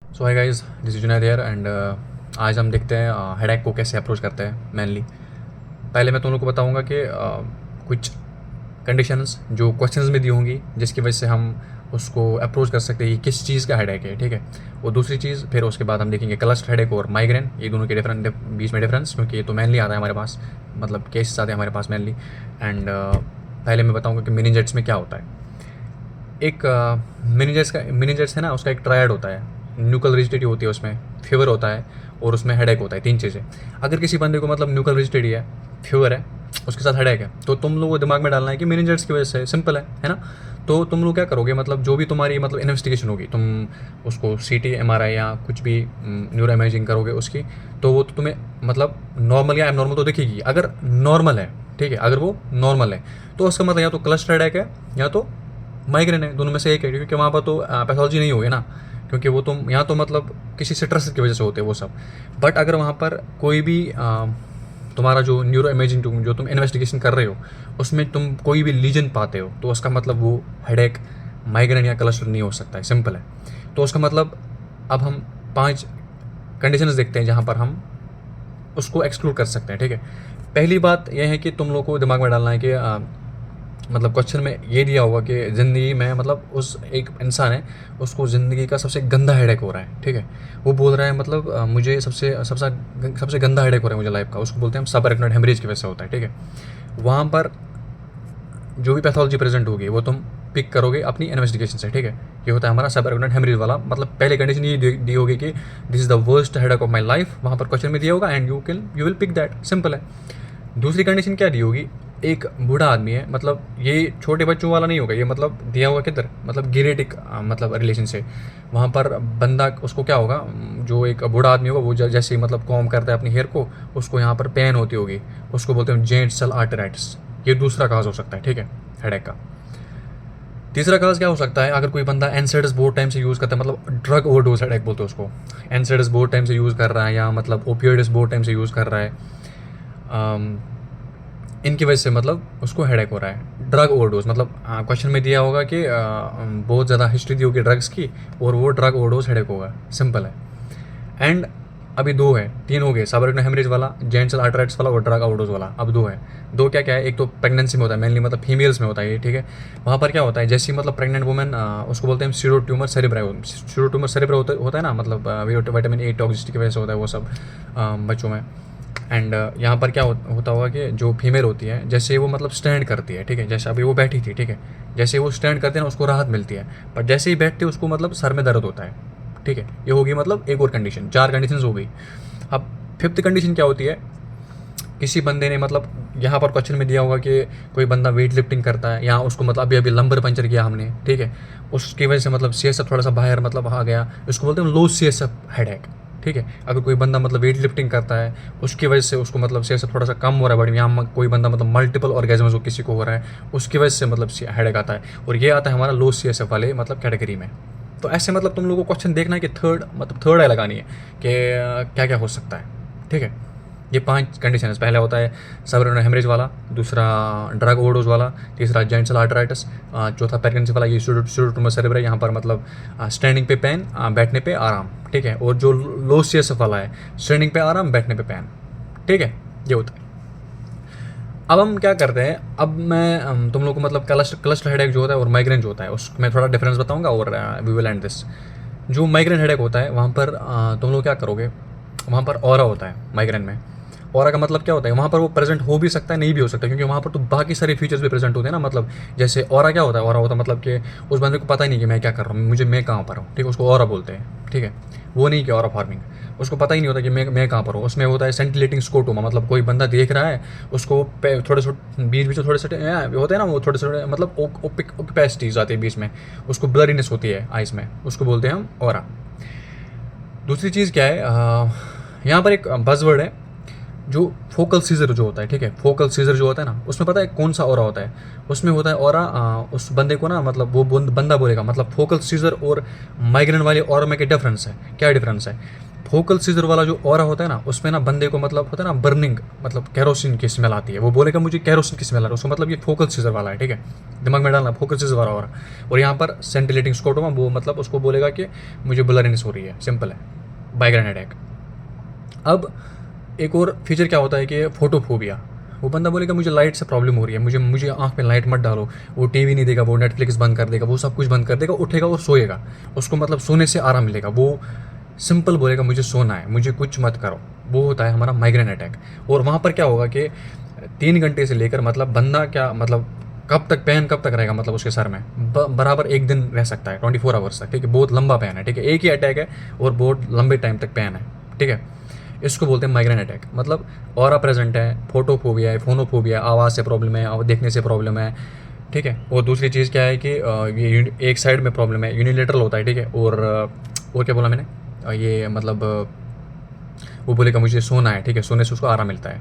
So hi guys, this is Junaid here and आज हम देखते हैं हेडेक को कैसे अप्रोच करते हैं मेनली। पहले मैं तुम लोग को बताऊंगा कि कुछ कंडीशंस जो क्वेश्चंस में दी होंगी जिसकी वजह से हम उसको अप्रोच कर सकते हैं कि किस चीज़ का हेडेक है, ठीक है। वो दूसरी चीज़, फिर उसके बाद हम देखेंगे क्लस्टर हेडेक और माइग्रेन, ये दोनों के बीच में डिफरेंस, क्योंकि ये तो मेनली आता है हमारे पास, मतलब केसेस आते हैं हमारे पास मेनली। एंड पहले मैं बताऊंगा कि मेनिंजाइटिस में क्या होता है। एक मेनिंजाइटिस है ना, उसका एक ट्रायड होता है। न्यूकल रिजिडिटी होती है उसमें, फीवर होता है और उसमें हेडेक होता है। तीन चीज़ें। अगर किसी बंदे को मतलब न्यूकल रिजिडिटी है, फीवर है, उसके साथ हेडेक है, तो तुम लोगों को दिमाग में डालना है कि मेनिंजाइटिस की वजह से। सिंपल है ना। तो तुम लोग क्या करोगे, मतलब जो भी तुम्हारी मतलब इन्वेस्टिगेशन होगी, तुम उसको सीटी एमआरआई या कुछ भी न्यूरो इमेजिंग करोगे उसकी, तो वो तो तुम्हें मतलब नॉर्मल या एबनॉर्मल तो दिखेगी। अगर नॉर्मल है, ठीक है, अगर वो नॉर्मल है तो उसका मतलब या तो क्लस्टर हेडेक है या तो माइग्रेन है। दोनों में से एक है, क्योंकि वहाँ पर तो पैथोलॉजी नहीं होगी ना, क्योंकि वो तुम यहाँ तो मतलब किसी स्ट्रेस की वजह से होते हैं वो सब। बट अगर वहाँ पर कोई भी तुम्हारा जो न्यूरो इमेजिंग टूम जो तुम इन्वेस्टिगेशन कर रहे हो उसमें तुम कोई भी लीजन पाते हो, तो उसका मतलब वो हेडेक, माइग्रेन या क्लस्टर नहीं हो सकता है। सिंपल है। तो उसका मतलब अब हम 5 कंडीशंस देखते हैं जहाँ पर हम उसको एक्सक्लूड कर सकते हैं, ठीक है। पहली बात यह है कि तुम लोग को दिमाग में डालना है कि मतलब क्वेश्चन में ये दिया होगा कि ज़िंदगी में मतलब उस एक इंसान है, उसको ज़िंदगी का सबसे गंदा हेडेक हो रहा है, ठीक है। वो बोल रहा है मतलब मुझे सबसे सबसे सबसे गंदा हेडेक हो रहा है मुझे लाइफ का, उसको बोलते हैं हम सब अरेक्नोइड हेमरेज की वजह से होता है, ठीक है। वहाँ पर जो भी पैथोलॉजी प्रेजेंट होगी वो तुम पिक करोगे अपनी इन्वेस्टिगेशन से, ठीक है। ये होता है हमारा सब अरेक्नोइड हेमरेज वाला। मतलब पहले कंडीशन ये दी होगी कि this is the worst headache of my life, वहाँ पर क्वेश्चन में दिया होगा and you will pick that. Simple है। दूसरी कंडीशन क्या दी होगी, एक बूढ़ा आदमी है, मतलब ये छोटे बच्चों वाला नहीं होगा, ये मतलब दिया हुआ किधर, मतलब गिरेटिक मतलब रिलेशन से। वहाँ पर बंदा उसको क्या होगा, जो एक बूढ़ा आदमी होगा वो जैसे ही मतलब कॉम करता है अपनी हेयर को, उसको यहाँ पर पेन होती होगी, उसको बोलते हैं जेंट सेल आर्टराइटिस। ये दूसरा काज हो सकता है, ठीक है, हेडेक का। तीसरा काज क्या हो सकता है, अगर कोई बंदा एनसेडस बहुत टाइम से यूज़ करता है, मतलब ड्रग ओवरडोज हेडेक बोलते हैं उसको। एनसेडस बहुत टाइम से यूज़ कर रहा है या मतलब ओपियोइड्स बहुत टाइम से यूज़ कर रहा है, इनकी वजह से मतलब उसको हेडेक हो रहा है। ड्रग ओवरडोज मतलब क्वेश्चन में दिया होगा कि बहुत ज़्यादा हिस्ट्री दी होगी ड्रग्स की और वो ड्रग ओवरडोज हेडेक होगा। सिंपल है। एंड अभी दो है, तीन हो गए, सबअरेक्नोइड हेमरेज वाला, जेंट सेल आर्टराइटिस वाला और ड्रग ओवरडोज वाला। अब दो है। दो क्या क्या है, एक तो प्रेगनेंसी में होता है मेनली, मतलब फीमेल्स में होता है ये, ठीक है। वहाँ पर क्या होता है, जैसे ही मतलब प्रेग्नेंट वुमेन, उसको बोलते हैं pseudo tumour cerebri. Pseudo tumour cerebri होता है ना, मतलब विटामिन ए टॉक्सिसिटी की वजह से होता है वो सब बच्चों में। एंड यहाँ पर क्या होता होगा कि जो फीमेल होती है, जैसे वो मतलब स्टैंड करती है, ठीक है, जैसे अभी वो बैठी थी, ठीक है, जैसे वो स्टैंड करते हैं ना उसको राहत मिलती है, पर जैसे ही बैठते हैं उसको मतलब सर में दर्द होता है, ठीक है। ये होगी मतलब एक और कंडीशन, 4 कंडीशन हो गई। अब फिफ्थ कंडीशन क्या होती है, किसी बंदे ने मतलब यहाँ पर क्वेश्चन में दिया होगा कि कोई बंदा वेट लिफ्टिंग करता है या उसको मतलब अभी अभी लंबर पंचर किया हमने, ठीक है, उसकी वजह से मतलब सी एस एफ थोड़ा सा बाहर मतलब आ गया, उसको बोलते हैं लो सी एस एफ हेडेक, ठीक है। अगर कोई बंदा मतलब वेट लिफ्टिंग करता है उसकी वजह से उसको मतलब सी एस एफ थोड़ा सा कम हो रहा है बॉडी में, यहाँ कोई बंदा मतलब मल्टीपल ऑर्गेजम्स हो किसी को हो रहा है, उसकी वजह से मतलब हेडेक आता है, और ये आता है हमारा लो सी एस एफ वाले मतलब कैटेगरी में। तो ऐसे मतलब तुम लोगों को क्वेश्चन देखना है कि थर्ड आई लगानी है कि क्या क्या हो सकता है, ठीक है। ये 5 कंडीशन है। पहला होता है सबअरेक्नोइड हेमरेज वाला, दूसरा ड्रग ओवरडोज वाला, तीसरा जेंट सेल आर्टराइटिस, चौथा प्रेगनेंसी वाला ये सीरो ट्यूमर सेरेब्राई, यहाँ पर मतलब स्टैंडिंग पे पेन, बैठने पे आराम, ठीक है। और जो लो सीएसएफ वाला है, स्टैंडिंग पे आराम, बैठने पे पेन, ठीक है, ये होता है। अब हम क्या करते हैं, अब मैं तुम लोग को मतलब क्लस्टर हेडेक जो होता है और माइग्रेन जो होता है उसमें थोड़ा डिफरेंस बताऊंगा और वी विल एंड दिस। जो माइग्रेन हेडेक होता है वहाँ पर तुम लोग क्या करोगे, वहाँ पर ऑरा होता है माइग्रेन में। ऑरा का मतलब क्या होता है, वहाँ पर वो प्रेजेंट हो भी सकता है, नहीं भी हो सकता, क्योंकि वहाँ पर तो बाकी सारे फीचर्स भी प्रेजेंट होते हैं ना। मतलब जैसे ऑरा क्या होता है, ऑरा होता है मतलब कि उस बंदे को पता ही नहीं कि मैं क्या कर रहा हूँ, मुझे मैं कहाँ पर हूँ, ठीक है, उसको ऑरा बोलते हैं, ठीक है। वो नहीं कि ऑरा फार्मिंग, उसको पता ही नहीं होता कि मैं कहाँ पर हूँ। उसमें होता है सेंटिलेटिंग स्कोटोमा, मतलब कोई बंदा देख रहा है उसको थोड़े छोटे बीच बीच में थोड़े छोटे होते हैं ना, वो थोड़े छोटे मतलब ओपिक आती है बीच में, उसको ब्लरीनेस होती है आइस में, उसको बोलते हैं हम ऑरा। दूसरी चीज़ क्या है, यहाँ पर एक बज़वर्ड है जो फोकल सीजर जो होता है, ठीक है। फोकल सीजर जो होता है ना, उसमें पता है कौन सा ऑरा होता है, उसमें होता है ऑरा उस बंदे को ना, मतलब वो बंदा बोलेगा मतलब फोकल सीजर और माइग्रेन वाले ऑरा में क्या डिफरेंस है, क्या डिफरेंस है। फोकल सीजर वाला जो ऑरा होता है ना, उसमें ना बंदे को मतलब होता है ना बर्निंग, मतलब कैरोसिन की स्मेल आती है। वो बोलेगा मुझे कैरोसिन की स्मेल आ रही है, उसको मतलब ये फोकल सीजर वाला है, ठीक है, दिमाग में डालना फोकल सीजर वाला ऑरा। और यहाँ पर सेंटिलेटिंग स्कोटोमा, वो मतलब उसको बोलेगा कि मुझे ब्लरीनेस हो रही है, सिंपल है, माइग्रेन हेडेक। अब एक और फीचर क्या होता है कि फोटोफोबिया। वो बंदा बोलेगा मुझे लाइट से प्रॉब्लम हो रही है, मुझे मुझे आँख में लाइट मत डालो। वो टीवी नहीं देगा, वो नेटफ्लिक्स बंद कर देगा, वो सब कुछ बंद कर देगा, उठेगा और सोएगा। उसको मतलब सोने से आराम मिलेगा। वो सिंपल बोलेगा मुझे सोना है, मुझे कुछ मत करो। वो होता है हमारा माइग्रेन अटैक। और वहाँ पर क्या होगा कि 3 घंटे से लेकर मतलब बंदा क्या मतलब कब तक पेन कब तक रहेगा, मतलब उसके सर में बराबर 1 दिन रह सकता है, 24 आवर्स तक, ठीक है। बहुत लंबा पेन है, ठीक है, एक ही अटैक है और बहुत लंबे टाइम तक पेन है, ठीक है। इसको बोलते हैं माइग्रेन अटैक। मतलब ऑरा प्रेजेंट है, फोटोफोबिया है, फोनोफोबिया, आवाज़ से प्रॉब्लम है, देखने से प्रॉब्लम है, ठीक है। और दूसरी चीज़ क्या है कि ये एक साइड में प्रॉब्लम है, यूनिलेटरल होता है, ठीक है। और क्या बोला मैंने, ये मतलब वो बोलेगा मुझे सोना है, ठीक है, सोने से उसको आराम मिलता है।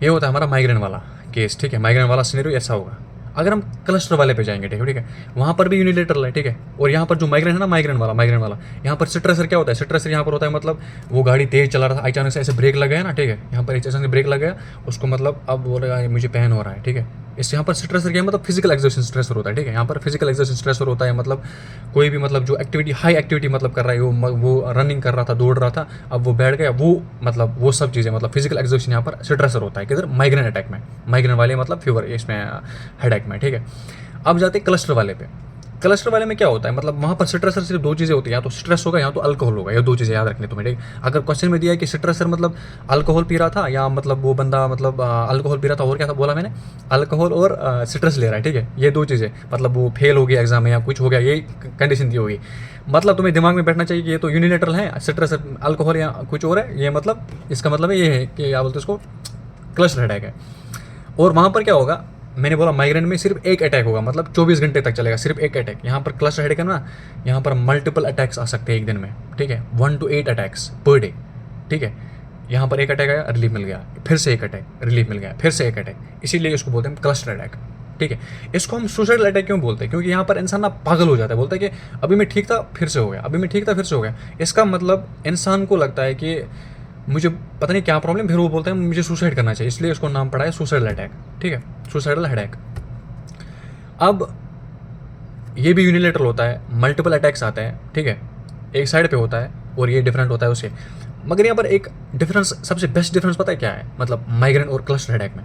ये होता है हमारा माइग्रेन वाला केस, ठीक है। माइग्रेन वाला सिनेरियो ऐसा होगा। अगर हम क्लस्टर वाले पे जाएंगे, ठीक है, वहाँ पर भी यूनिलेटरल है, ठीक है। और यहाँ पर जो माइग्रेन है ना, माइग्रेन वाला यहाँ पर स्ट्रेसर क्या होता है, स्ट्रेसर यहाँ पर होता है मतलब वो गाड़ी तेज चला रहा था, अचानक से ऐसे ब्रेक लग गया ना, ठीक है, यहाँ पर अचानक से ब्रेक लग गया, उसको मतलब अब बोलेगा मुझे पेन हो रहा है, ठीक है। इस यहाँ पर स्ट्रेसर क्या है, मतलब फिजिकल एक्सर्शन स्ट्रेसर होता है, ठीक है। यहाँ पर फिजिकल एक्सर्शन स्ट्रेसर होता है, मतलब कोई भी मतलब जो एक्टिविटी हाई एक्टिविटी मतलब कर रहा है, वो रनिंग कर रहा था, दौड़ रहा था, अब वो बैठ गया, वो मतलब वो सब चीज़ें मतलब फिजिकल एक्सर्शन यहाँ पर स्ट्रेसर होता है किधर, माइग्रेन अटैक में, माइग्रेन वाले मतलब फीवर इसमें हेडेक में, ठीक है। अब जाते हैं क्लस्टर वाले पे। क्लस्टर वाले में क्या होता है, मतलब वहाँ पर स्ट्रेसर सिर्फ 2 चीज़ें होती है, या तो स्ट्रेस होगा या तो अल्कोहल होगा, या 2 चीज़ें याद रखनी तुम्हें, ठीक। अगर क्वेश्चन में दिया है कि स्ट्रेसर मतलब अल्कोहल पी रहा था, या मतलब वो बंदा मतलब अल्कोहल पी रहा था, और क्या था बोला मैंने, अल्कोहल और स्ट्रेस ले रहा है, ठीक है, ये 2 चीज़ें, मतलब वो फेल हो गया एग्जाम में या कुछ हो गया, ये कंडीशन दी होगी। मतलब तुम्हें दिमाग में बैठना चाहिए कि ये तो यूनिलेटरल है, स्ट्रेसर अल्कोहल या कुछ और है, ये मतलब इसका मतलब ये है कि क्या बोलते हैं उसको, क्लस्टर हेडेक है। और वहाँ पर क्या होगा, मैंने बोला माइग्रेन में सिर्फ एक अटैक होगा, मतलब 24 घंटे तक चलेगा, सिर्फ एक अटैक। यहाँ पर क्लस्टर हेडेक है ना, यहाँ पर मल्टीपल अटैक्स आ सकते हैं एक दिन में, ठीक है, 1 to 8 अटैक्स पर डे, ठीक है। यहाँ पर एक अटैक आया, रिलीफ मिल गया, फिर से एक अटैक, रिलीफ मिल गया, फिर से एक अटैक, इसीलिए इसको बोलते हैं क्लस्टर अटैक, ठीक है। इसको हम सुसाइडल अटैक क्यों बोलते हैं, क्योंकि यहाँ पर इंसान ना पागल हो जाता है, बोलता है कि अभी मैं ठीक था फिर से हो गया, अभी मैं ठीक था फिर से हो गया। इसका मतलब इंसान को लगता है कि मुझे पता नहीं क्या प्रॉब्लम, फिर वो बोलते हैं मुझे सुसाइड करना चाहिए, इसलिए इसको नाम पड़ा है सुसाइडल अटैक, ठीक है, सुसाइडल हेडेक। अब ये भी यूनिलेटरल होता है, मल्टीपल अटैक्स आते हैं, ठीक है, एक साइड पे होता है और ये डिफरेंट होता है उससे। मगर यहाँ पर एक डिफरेंस, सबसे बेस्ट डिफरेंस पता है क्या है, मतलब माइग्रेन और क्लस्टर हेडेक में।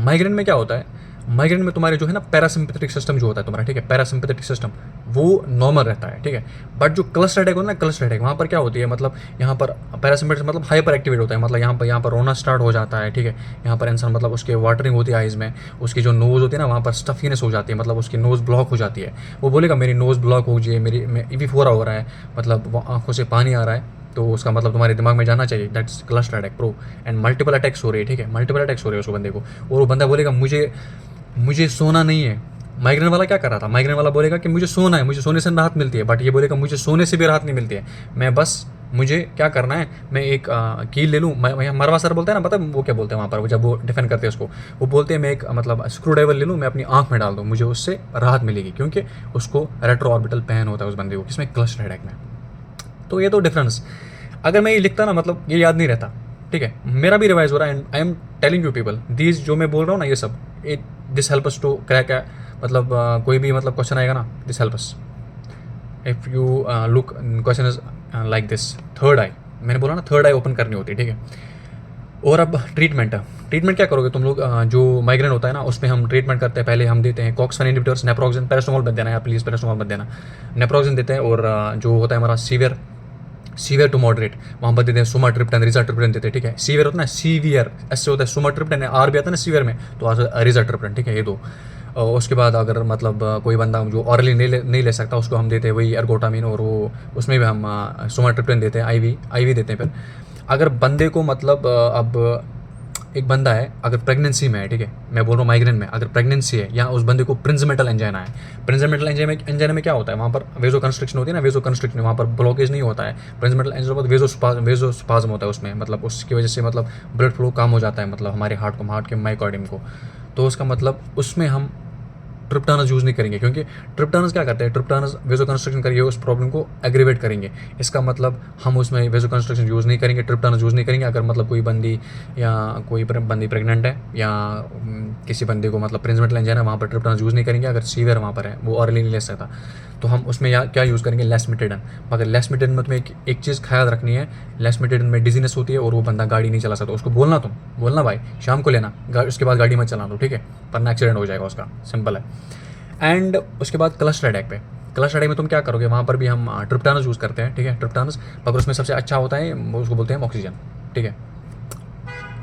माइग्रेन में क्या होता है, माइग्रेन में तुम्हारे जो है ना पैरासिम्पैथेटिक सिस्टम जो होता है तुम्हारा, ठीक है, पैरासिम्पैथेटिक सिस्टम वो नॉर्मल रहता है, ठीक है। बट जो क्लस्टर हेडेक होता है ना, क्लस्टर हेडेक वहाँ पर क्या होती है, मतलब यहाँ पर पैरासिम्पैथेटिक मतलब हाइपर एक्टिवेट होता है, मतलब यहाँ पर रोना स्टार्ट हो जाता है, ठीक है। यहाँ पर इंसान मतलब उसके वाटरिंग होती है आइज़ में, उसकी जो नोज़ होती है ना वहाँ पर स्टफीनेस हो जाती है, मतलब उसकी नोज़ ब्लॉक हो जाती है। वो बोलेगा मेरी नोज़ ब्लॉक हो जाए, मेरी EV4 हो रहा है, मतलब वो आँखों से पानी आ रहा है, तो उसका मतलब तुम्हारे दिमाग में जाना चाहिए that's cluster attack pro. And multiple attacks हो रही है, ठीक है, मल्टीपल अटैक्स हो रहे हैं उस बंदे को, और वो बंदा बोलेगा मुझे सोना नहीं है। माइग्रेन वाला क्या कर रहा था, माइग्रेन वाला बोलेगा कि मुझे सोना है, मुझे सोने से राहत मिलती है, बट ये बोलेगा मुझे सोने से भी राहत नहीं मिलती है, मैं बस मुझे क्या करना है, मैं एक कील ले लूँ। मरवा सर बोलते हैं ना, पता है वो क्या बोलते हैं वहाँ पर जब वो डिफेंड करते हैं उसको, वो बोलते हैं मैं एक मतलब स्क्रू ड्राइवर ले लूँ, मैं अपनी आँख में डाल दूँ, मुझे उससे राहत मिलेगी, क्योंकि उसको रेट्रो ऑर्बिटल पेन होता है उस बंदे को, किसमें, क्लस्टर हेडेक में। तो ये तो डिफरेंस, अगर मैं ये लिखता ना मतलब ये याद नहीं रहता, ठीक है। मेरा भी रिवाइज हो रहा है, and I am telling you people these, जो मैं बोल रहा हूँ ना ये सब, this help us to crack, मतलब कोई भी मतलब क्वेश्चन आएगा ना, this help us if you look question is like this, third I, मैंने बोला ना थर्ड आई ओपन करनी होती है, ठीक है। और अब ट्रीटमेंट क्या करोगे तुम लोग, जो माइग्रेन होता है ना उसमें हम ट्रीटमेंट करते हैं, पहले हम देते हैं कॉक्स 1 इनहिबिटर्स, नेप्रोक्सेन, पैरासिटामोल मत देना यार प्लीज़, पैरासिटामोल मत देना, नेप्रोक्सेन देते हैं। और जो होता है हमारा सीवियर टू मॉडरेट, वहाँ पर देते हैं सुमाट्रिप्टन, रिजाट्रिप्टन देते हैं, ठीक है। सीवियर होता है ना, सीवियर ऐसे होता है, सुमाट्रिप्टन है, आर भी आता है ना सीवियर में, तो रिजाट्रिप्टन, ठीक है, ये दो। और उसके बाद अगर मतलब कोई बंदा जो ऑरली नहीं ले सकता, उसको हम देते हैं वही एर्गोटामिन, और वो उसमें भी हम सुमाट्रिप्टन देते हैं, आईवी देते हैं। फिर अगर बंदे को मतलब अब एक बंदा है अगर प्रेगनेंसी में है, ठीक है, मैं बोल रहा हूँ माइग्रेन में, अगर प्रेगनेंसी है या उस बंदे को प्रिंजमेटल एंजाइना है, प्रिंजमेटल एंजाइना में क्या होता है, वहाँ पर वेजो कंस्ट्रिक्शन होती है ना, वेजो कंस्ट्रिक्शन, वहाँ पर ब्लॉकेज नहीं होता है। प्रिंजमेटल एंजाइना वेजो स्पाज्म होता है उसमें, मतलब उसकी वजह से मतलब ब्लड फ्लो कम हो जाता है, मतलब हमारे हार्ट के माइकोर्डियम को, तो उसका मतलब उसमें हम ट्रिप्टानस यूज़ नहीं करेंगे, क्योंकि ट्रिप्टानस क्या करते हैं, ट्रिप्टानस वेजो कंस्ट्रक्शन करके उस प्रॉब्लम को एग्रीवेट करेंगे। इसका मतलब हम उसमें वेजो कंस्ट्रक्शन यूज़ नहीं करेंगे, ट्रिप्टानस यूज़ नहीं करेंगे। अगर मतलब कोई बंदी या कोई बंदी प्रेग्नेंट है या किसी बंदे को मतलब प्रिंसमेंटल एंजाइना है, वहाँ पर ट्रिप्टानस यूज़ नहीं करेंगे। अगर सीवियर वहाँ पर है, वो ऑरली नहीं ले सकता, तो हम उसमें क्या यूज़ करेंगे, लेसमिटिडन। मगर लेसमिटिडन में तुम्हें एक चीज़ ख्याल रखनी है, लेसमिटिडन में डिजीनेस होती है और वो बंदा गाड़ी नहीं चला सकता। उसको बोलना भाई शाम को लेना, उसके बाद गाड़ी मत चला दो, ठीक है, वरना एक्सीडेंट हो जाएगा उसका, सिंपल है। एंड उसके बाद क्लस्टर हेडेक पे, क्लस्टर हेडेक में तुम क्या करोगे, वहाँ पर भी हम ट्रिप्टानस यूज़ करते हैं, ठीक है, ट्रिप्टानस। मगर उसमें सबसे अच्छा होता है, उसको बोलते हैं ऑक्सीजन, ठीक है,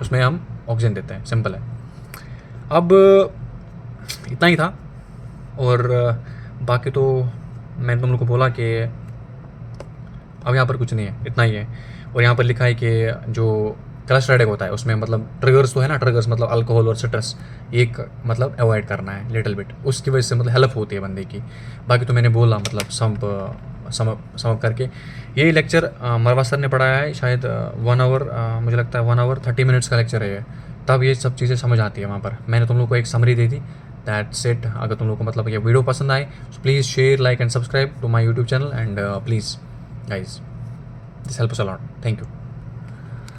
उसमें हम ऑक्सीजन देते हैं, सिंपल है। अब इतना ही था, और बाकी तो मैंने तुम लोग को बोला कि अब यहाँ पर कुछ नहीं है, इतना ही है। और यहाँ पर लिखा है कि जो क्लस्टर हेडेक होता है उसमें मतलब ट्रिगर्स तो है ना, ट्रिगर्स मतलब अल्कोहल और स्ट्रेस, एक मतलब अवॉइड करना है लिटिल बिट, उसकी वजह से मतलब हेल्प होती है बंदे की। बाकी तो मैंने बोला मतलब सम करके। ये लेक्चर मरवा सर ने पढ़ाया है, शायद 1 आवर, मुझे लगता है 1 आवर 30 मिनट्स का लेक्चर है ये, तब ये सब चीज़ें समझ आती है वहाँ पर। मैंने तुम लोग को एक समरी दे दी, दैट्स इट। अगर तुम लोग को मतलब ये वीडियो पसंद आए, please share, like and subscribe to my YouTube channel, and please guys, this helps a lot. Thank you.